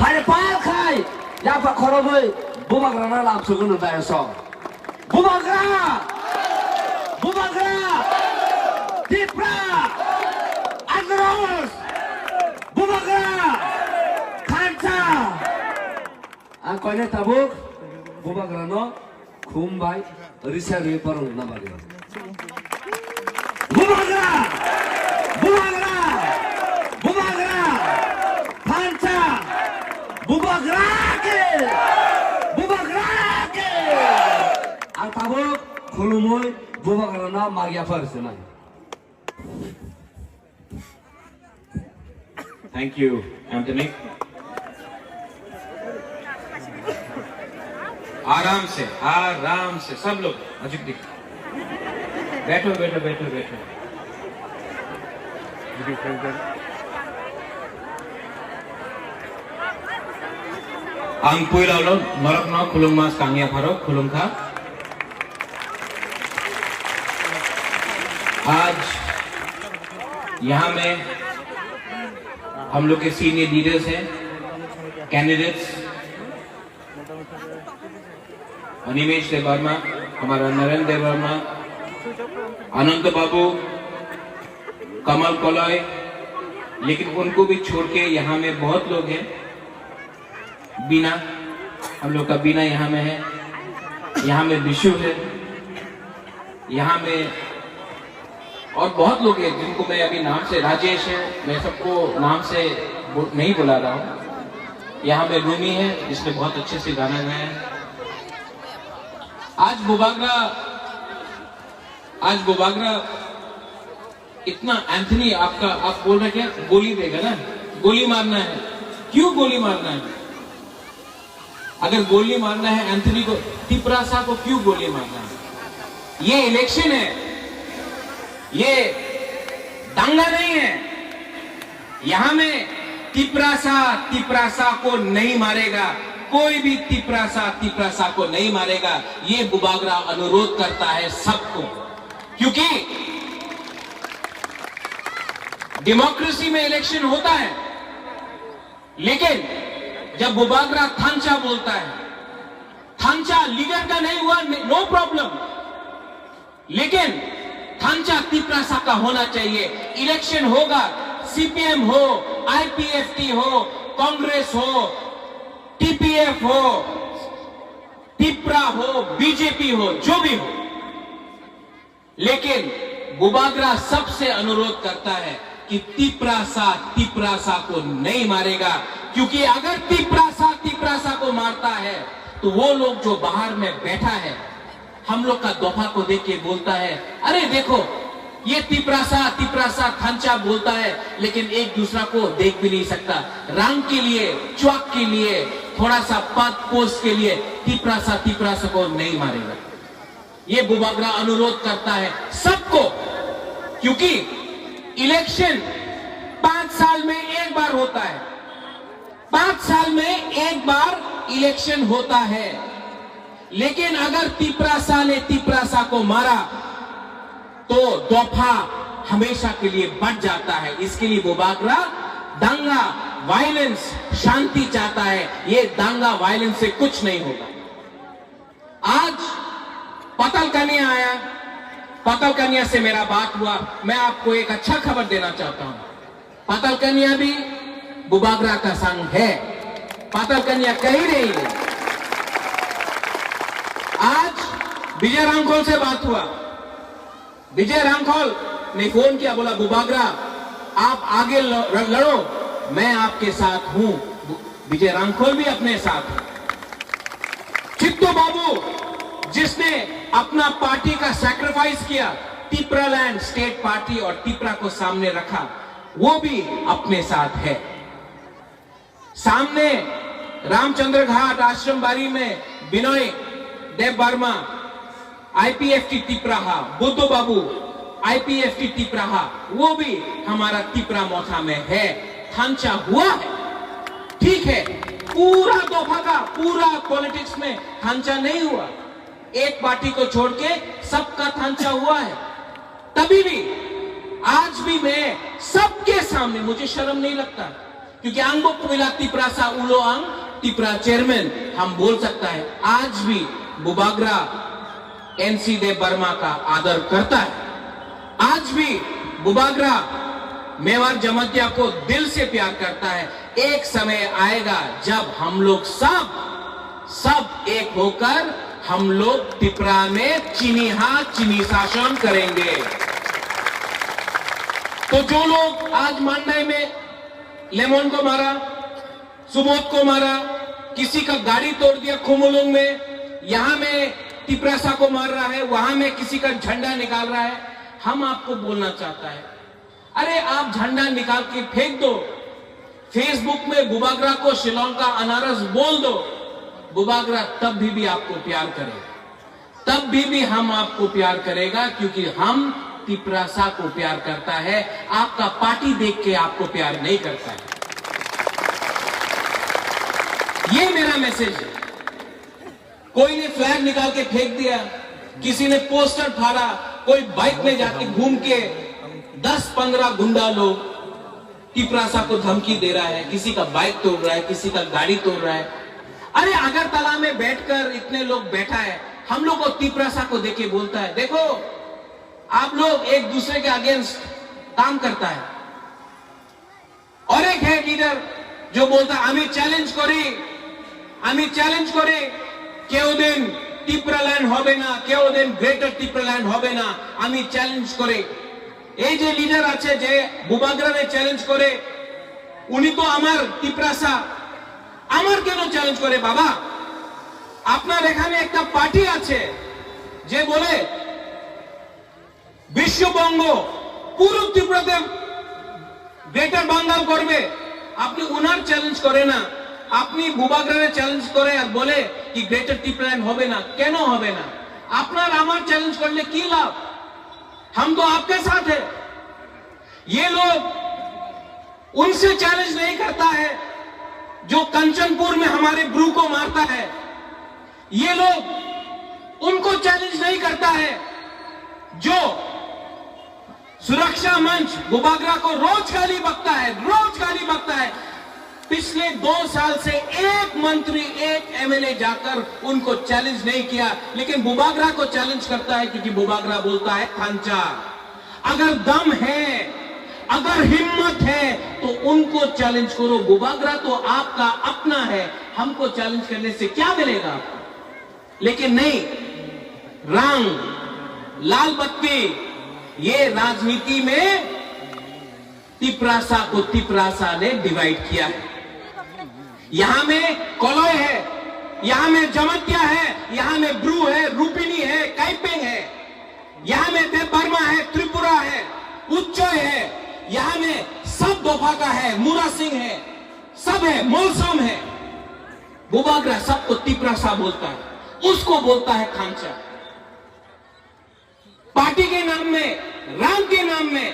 Pada pakai, ya pak koromoi, bubagrana lapsu gunu tayo so. Bubagra, Tipra, Agros, Bubagra, Kanca. Aku ini tabuk, bubagrano, kumbai, risau riparung nama dia. Bubagra, Kanca, Bubagrake. Ang tabuk, kulumoy, bubagrana magya first na. Thank you, Anthony. आराम से सब लोग अजित दिख बैठो आं पुइलावलो नरकनो खुलुममास कांगिया pharaoh खुलुमखा। आज यहाँ में हम लोग के सीनियर लीडर्स हैं, कैंडिडेट्स अनिमेश देव वर्मा, हमारा नरेंद्र देव वर्मा, अनंत बाबू, कमल कोलॉय, लेकिन उनको भी छोड़ के यहाँ में बहुत लोग हैं। बीना, हम लोग का बीना यहाँ में है, यहाँ में विशु है, यहाँ में और बहुत लोग हैं जिनको मैं अभी नाम से, राजेश है, मैं सबको नाम से नहीं बुला रहा हूँ। यहाँ में रूमी है जिसने बहुत अच्छे से गाना गाया है। आज बुबागरा इतना एंथनी आपका, आप बोल रहे क्या गोली देगा ना, गोली मारना है। क्यों गोली मारना है? अगर गोली मारना है एंथनी को, तिपरासा को क्यों गोली मारना है? ये इलेक्शन है, ये दंगा नहीं है। यहां में तिपरासा को नहीं मारेगा, कोई भी तिपरासा को नहीं मारेगा। ये बुबागरा अनुरोध करता है सबको, क्योंकि डेमोक्रेसी में इलेक्शन होता है, लेकिन जब बुबागरा थांचा बोलता है, थांचा लीडर का नहीं हुआ नो प्रॉब्लम, लेकिन थांचा तिपरासा का होना चाहिए। इलेक्शन होगा, सीपीएम हो, आईपीएफटी हो, कांग्रेस हो, टीपीएफ हो, तिपरा हो, बीजेपी हो, जो भी हो, लेकिन बुबागरा सबसे अनुरोध करता है कि तिपरासा को नहीं मारेगा, क्योंकि अगर तिपरासा को मारता है तो वो लोग जो बाहर में बैठा है, हम लोग का दोफा को देख के बोलता है, अरे देखो ये तिपरासा थांचा बोलता है, लेकिन एक दूसरा को देख भी नहीं सकता। रंग के लिए, च्वाक के लिए, थोड़ा सा पद पोस्ट के लिए तिपरासा को नहीं मारेगा। ये बुबागरा अनुरोध करता है सबको, क्योंकि इलेक्शन 5 साल में एक बार होता है, 5 साल में एक बार इलेक्शन होता है। लेकिन अगर तिपरासा ने तिपरासा को मारा तो दोफा हमेशा के लिए बढ़ जाता है। इसके लिए बुबागरा दंगा, वायलेंस, शांति चाहता है। ये दंगा वायलेंस से कुछ नहीं होगा। आज पतल कन्या आया, पतल कन्या से मेरा बात हुआ। मैं आपको एक अच्छा खबर देना चाहता हूं, पतल कन्या भी बुबागरा का संग है, पतल कन्या कहीं नहीं है। आज विजय रामखोल से बात हुआ, विजय रामखोल ने फोन किया, बोला बुबागरा आप आगे लड़ो, मैं आपके साथ हूं। विजय रामखोल भी अपने साथ है। चित्तू बाबू जिसने अपना पार्टी का सैक्रिफाइस किया, तिपरालैंड स्टेट पार्टी और तिपरा को सामने रखा, वो भी अपने साथ है। सामने रामचंद्र घाट आश्रम बारी में बिनोय देव वर्मा आईपीएफटी तिपराहा, बुद्धू बाबू आईपीएफटी तिपराहा, वो भी हमारा तिपरा मोथा में है। थांचा हुआ है, ठीक है, पूरा दोफा का पूरा पॉलिटिक्स में थांचा नहीं हुआ, एक पार्टी को छोड़ के सबका थांचा हुआ है। तभी भी आज भी मैं सबके सामने, मुझे शर्म नहीं लगता, क्योंकि आंगबोक पुला तिप्रासा उलो आंग तिप्रा चेयरमैन हम बोल सकता है आज भी बुबागरा एनसी देव बर्मा का आदर करता है। आज भी बुबागरा मेवाड़ जमातिया को दिल से प्यार करता है। एक समय आएगा जब हम लोग सब एक होकर हम लोग तिप्रा में चीनी हाथ चीनी शासन करेंगे। तो जो लोग आज मांडई में लेमन को मारा, सुबोध को मारा, किसी का गाड़ी तोड़ दिया खुमुलुंग में, यहां में तिप्रासा को मार रहा है, वहां में किसी का झंडा निकाल रहा है, हम आपको बोलना चाहता है अरे आप झंडा निकाल के फेंक दो, फेसबुक में बुबागरा को शिलोंग का अनारस बोल दो, बुबागरा तब भी आपको प्यार करेगा, तब भी हम आपको प्यार करेगा, क्योंकि हम तिप्रासा को प्यार करता है। आपका पार्टी देख के आपको प्यार नहीं करता है। ये मेरा मैसेज है। कोई ने फ्लैग निकाल के फेंक दिया, किसी ने पोस्टर फाड़ा, कोई बाइक में जाके घूम के 10-15 गुंडा लोग तिप्रासा को धमकी दे रहा है, किसी का बाइक तोड़ रहा है, किसी का गाड़ी तोड़ रहा है। अरे अगरतला में बैठकर इतने लोग बैठा है, हम लोग को तिप्रासा को देखे बोलता है देखो आप लोग एक दूसरे के अगेंस्ट काम करता है। और एक है लीडर जो बोलता है आमी চ্যালেঞ্জ করি কেউ দিন টিপ্রাল্যান্ড হবে না, কেউ দিন গ্রেটার টিপ্রাল্যান্ড হবে না, আমি চ্যালেঞ্জ করে। এই যে লিডার আছে যে বুবাগরারে চ্যালেঞ্জ করে, উনি তো আমার তিপ্রাসা, আমার কেন চ্যালেঞ্জ করে বাবা? আপনার এখানে একটা পার্টি আছে যে বলে বিশ্ববঙ্গ পুরো ত্রিপুরাতে গ্রেটার বাঙ্গাল করবে, আপনি উনার চ্যালেঞ্জ করে না, আপনি বুবাগরারে চ্যালেঞ্জ করে আর বলে कि ग्रेटर टिप्रालैंड होबे ना, केनो होबे ना? আপনার আমার চ্যালেঞ্জ করলে কি লাভ? हम तो आपके साथ है। ये लोग उनसे चैलेंज नहीं करता है जो कंचनपुर में हमारे ब्रू को मारता है, ये लोग उनको चैलेंज नहीं करता है जो सुरक्षा मंच बुबागरा को रोज गाली बकता है, रोज गाली बकता है। पिछले 2 साल से एक मंत्री एक एमएलए जाकर उनको चैलेंज नहीं किया, लेकिन बुबागरा को चैलेंज करता है, क्योंकि बुबागरा बोलता है खांचा अगर दम है, अगर हिम्मत है तो उनको चैलेंज करो। बुबागरा तो आपका अपना है, हमको चैलेंज करने से क्या मिलेगा आपको? लेकिन नहीं, रंग लाल बत्ती, ये राजनीति में तिप्रासा को तिप्रासा ने डिवाइड किया है। यहां में कोलोय है, यहां में जमतिया है, यहां में ब्रू है, रूपिनी है, काइपेंग है, यहां में देव बर्मा है, त्रिपुरा है, उच्चोय है, यहां में सब दोफा का है, मुरा सिंह है, सब है, मोलसम है। बुबागरा सबको तिप्रासा बोलता है, उसको बोलता है खांचा। पार्टी के नाम में, रंग के नाम में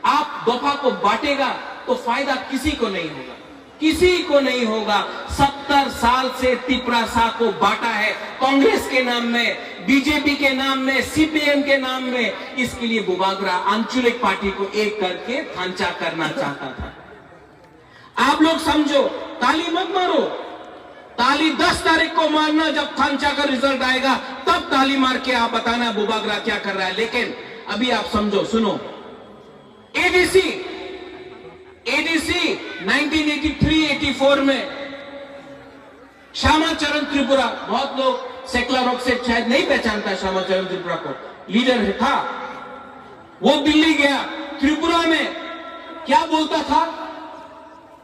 आप दोफा को बांटेगा तो फायदा किसी को नहीं होगा, किसी को नहीं होगा। 70 साल से तिप्रासा को बांटा है, कांग्रेस के नाम में, बीजेपी के नाम में, सीपीएम के नाम में। इसके लिए बुबागरा आंचलिक पार्टी को एक करके खांचा करना चाहता था। आप लोग समझो, ताली मत मारो, ताली 10 तारीख को मारना, जब खांचा का रिजल्ट आएगा तब ताली मार के आप बताना बुबागरा क्या कर रहा है। लेकिन अभी आप समझो, सुनो, एडीसी 1983-84 में श्यामाचरण त्रिपुरा, बहुत लोग सेक्युलर से शायद नहीं पहचानता श्यामाचरण त्रिपुरा को, लीडर था, वो दिल्ली गया, त्रिपुरा में क्या बोलता था?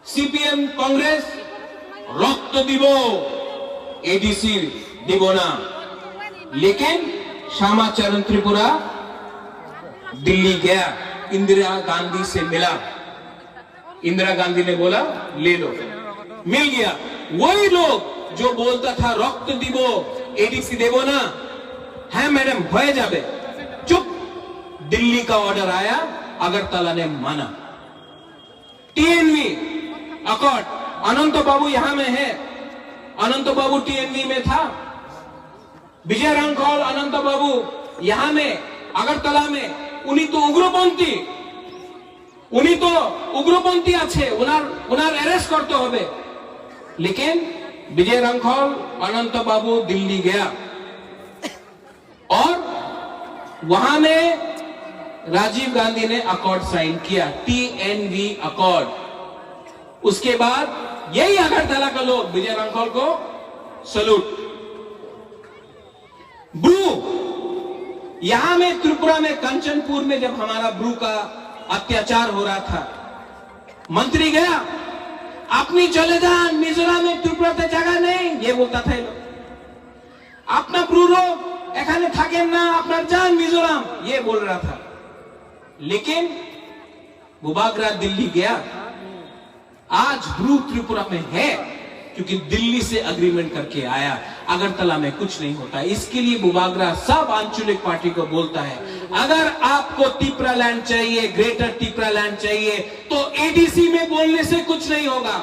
सीपीएम कांग्रेस रक्त दिबो, एडीसी दिबो ना। लेकिन श्यामाचरण त्रिपुरा दिल्ली गया, इंदिरा गांधी से मिला, इंदिरा गांधी ने बोला ले लो, मिल गया। वही लोग जो बोलता था रक्त दिबो, एडीसी देबो ना, है मैडम हो जाबे, चुप। दिल्ली का ऑर्डर आया, अगरतला ने माना। टीएनवी अकॉर्ड, अनंत बाबू यहां में है, अनंत बाबू टीएनवी में था, विजय रांखौल अनंत बाबू यहां में अगरतला में, उन्हीं तो उग्रपंथी, उन्हीं तो उग्रपंथी আছে उनार अरेस्ट करते होबे। लेकिन विजय रंखौल अनंत बाबू दिल्ली गया और वहां में राजीव गांधी ने अकॉर्ड साइन किया, TNV अकॉर्ड। उसके बाद यही अगरतला का लोग विजय रंखौल को सलूट। ब्रू, यहां में त्रिपुरा में कंचनपुर में जब हमारा ब्रू का अत्याचार हो रहा था, मंत्री गया, अपनी चले जान मिजोरम में त्रिपुरा ते जगह नहीं, ये बोलता था ये लोग। अपना ब्रू लोग एखाने थाकेन ना, अपना जान मिजोरम, ये बोल रहा था। लेकिन बुबागरा दिल्ली गया, आज ब्रू त्रिपुरा में है क्योंकि दिल्ली से अग्रीमेंट करके आया। अगरतला में कुछ नहीं होता। इसके लिए बुबागरा सब आंचलिक पार्टी को बोलता है, अगर आपको तिपरा लैंड चाहिए, ग्रेटर तिपरा लैंड चाहिए, तो ADC में बोलने से कुछ नहीं होगा।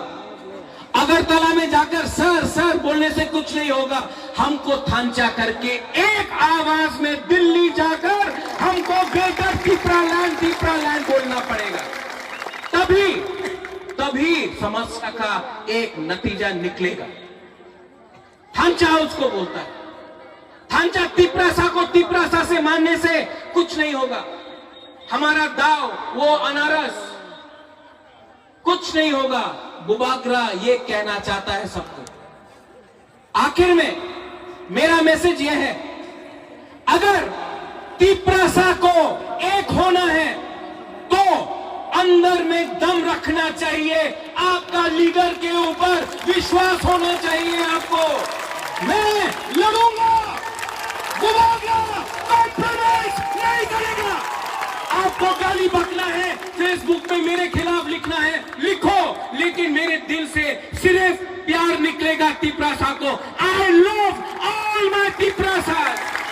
अगरतला में जाकर सर सर बोलने से कुछ नहीं होगा। हमको थांचा करके एक आवाज में दिल्ली जाकर हमको ग्रेटर तिपरा लैंड बोलना पड़ेगा। तभी समस्या का एक नतीजा निकलेगा। थांचा उसको बोलता है। थांचा तिपरासा को तिपरासा से मानने से कुछ नहीं होगा। हमारा दाव वो अनारस, कुछ नहीं होगा। बुबागरा ये कहना चाहता है सबको। आखिर में मेरा मैसेज यह है, अगर तिपरासा को एक होना है तो अंदर में दम रखना चाहिए, आपका लीडर के ऊपर विश्वास होना चाहिए। आपको मैं लड़ूंगा, बुबागरा कॉम्प्रोमाइज नहीं करेगा। आपको गाली बकना है, फेसबुक पे मेरे खिलाफ लिखना है, लिखो, लेकिन मेरे दिल से सिर्फ प्यार निकलेगा तिपरासा को। I love all my Tiprasa,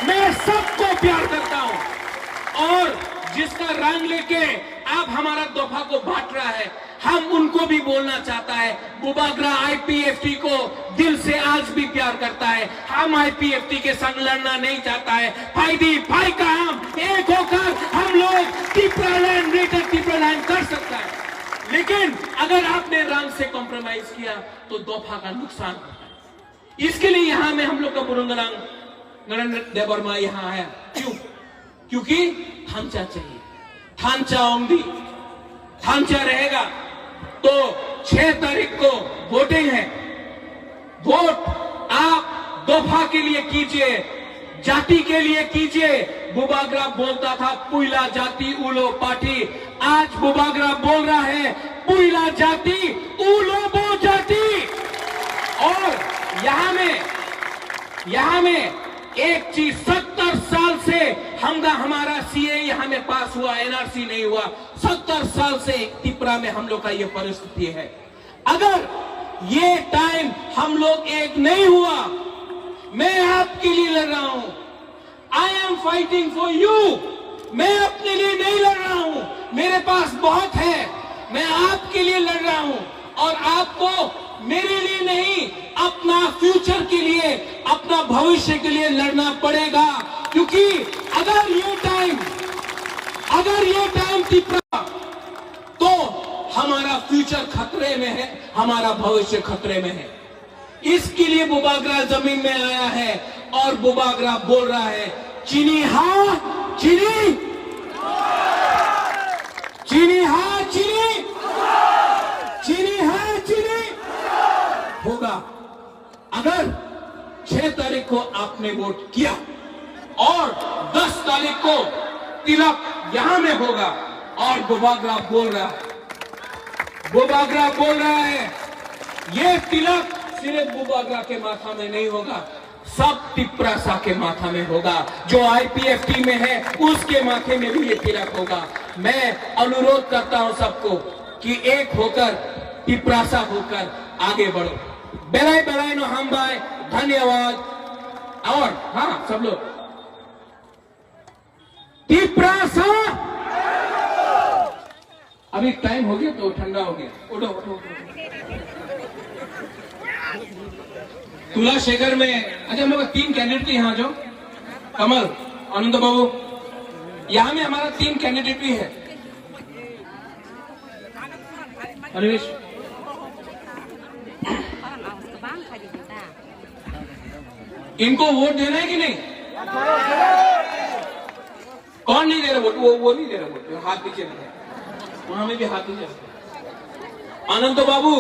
मैं सबको प्यार करता हूं। और जिसका रंग लेके आप हमारा दफा को बांट रहा है, हम उनको भी बोलना चाहता है, बुबागरा IPFT को दिल से आज भी प्यार करता है। हम IPFT के संग लड़ना नहीं चाहता है। भाई का हम एक होकर हम लोग Tipra land, greater Tipra land कर सकता है। लेकिन अगर आपने रंग से कॉम्प्रोमाइज किया तो दफा का नुकसान होता है। इसके लिए यहां में हम लोग का बुरुंगरंग नरेंद्र देवर्मा यहां आया। क्यों? क्योंकि थांचा चाहिए, थांचा ओंदी, थांचा रहेगा तो 6 तारीख को वोटिंग है। वोट आप दफा के लिए कीजिए, जाति के लिए कीजिए। बुबागरा बोलता था पुइला जाति उलो पार्टी, आज बुबागरा बोल रहा है पुइला जाति उलो बो जाति। और यहां में एक चीज, 70 साल से हमारा CA यहां में पास हुआ, NRC नहीं हुआ। 70 साल से त्रिपुरा में हम लोग का ये परिस्थिति है। अगर ये टाइम हम लोग एक नहीं हुआ, मैं आपके लिए लड़ रहा हूं। I am fighting for you. मैं अपने लिए नहीं लड़ रहा हूं, मेरे पास बहुत है, मैं आपके लिए लड़ रहा हूं। और आपको मेरे लिए नहीं, अपना फ्यूचर के लिए, अपना भविष्य के लिए लड़ना पड़ेगा। क्योंकि अगर ये टाइम त्रिपुरा, तो हमारा फ्यूचर खतरे में है, हमारा भविष्य खतरे में है। इसके लिए बुबागरा जमीन में आया है और बुबागरा बोल रहा है, चीनी हाँ चीनी, चीनी हाँ चीनी, चीनी हाँ चीनी होगा। अगर 6 तारीख को आपने वोट किया और 10 तारीख को तिलक यहां में होगा। और बुबागरा बोल रहा है ये तिलक सिर्फ बुबागरा के माथा में नहीं होगा, सब तिपरासा के माथा में होगा। जो IPFT में है उसके माथे में भी ये तिलक होगा। मैं अनुरोध करता हूं सबको कि एक होकर, तिपरासा होकर आगे बढ़ो। बेलाई नो हम भाई, धन्यवाद। और हाँ सब लोग, तिपरासा, अभी टाइम हो गया तो ठंडा हो गया, उठो। तुला शेखर में, अच्छा हम लोग 3 कैंडिडेट यहाँ जो कमल, आनंद बाबू, यहाँ में हमारा 3 कैंडिडेट भी है। अनिवेश इनको वोट देना है कि नहीं? कौन नहीं दे रहा वोट? वो नहीं दे रहा वोट, हाथ पीछे रखा, वहां में भी हाथ पीछे रखा। अनंत बाबू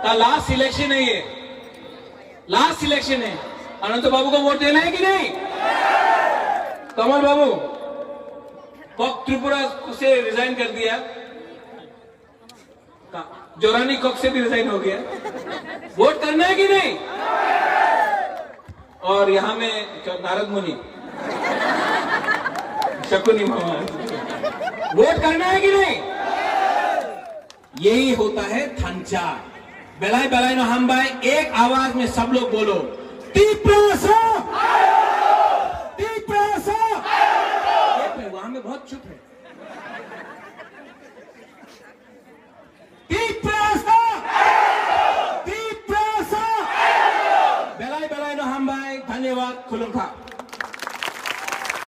का लास्ट इलेक्शन है, ये लास्ट इलेक्शन है। अनंत बाबू को वोट देना है कि नहीं? कमल बाबू कॉक त्रिपुरा से रिजाइन कर दिया, जोरानी कॉक से भी रिजाइन हो गया, वोट करना है कि नहीं? और यहां में नारद मुनि शकुनी मामा, वोट करना है कि नहीं? यही होता है थंचा। बेलाई बेलाई नो हम भाई, एक आवाज में सब लोग बोलो, तीप्रासा तीप्रासा। वहां में बहुत चुप है। तीप्रासा तीप्रासा। बेलाई बेलाई नो हम भाई, धन्यवाद। खुलुम खा।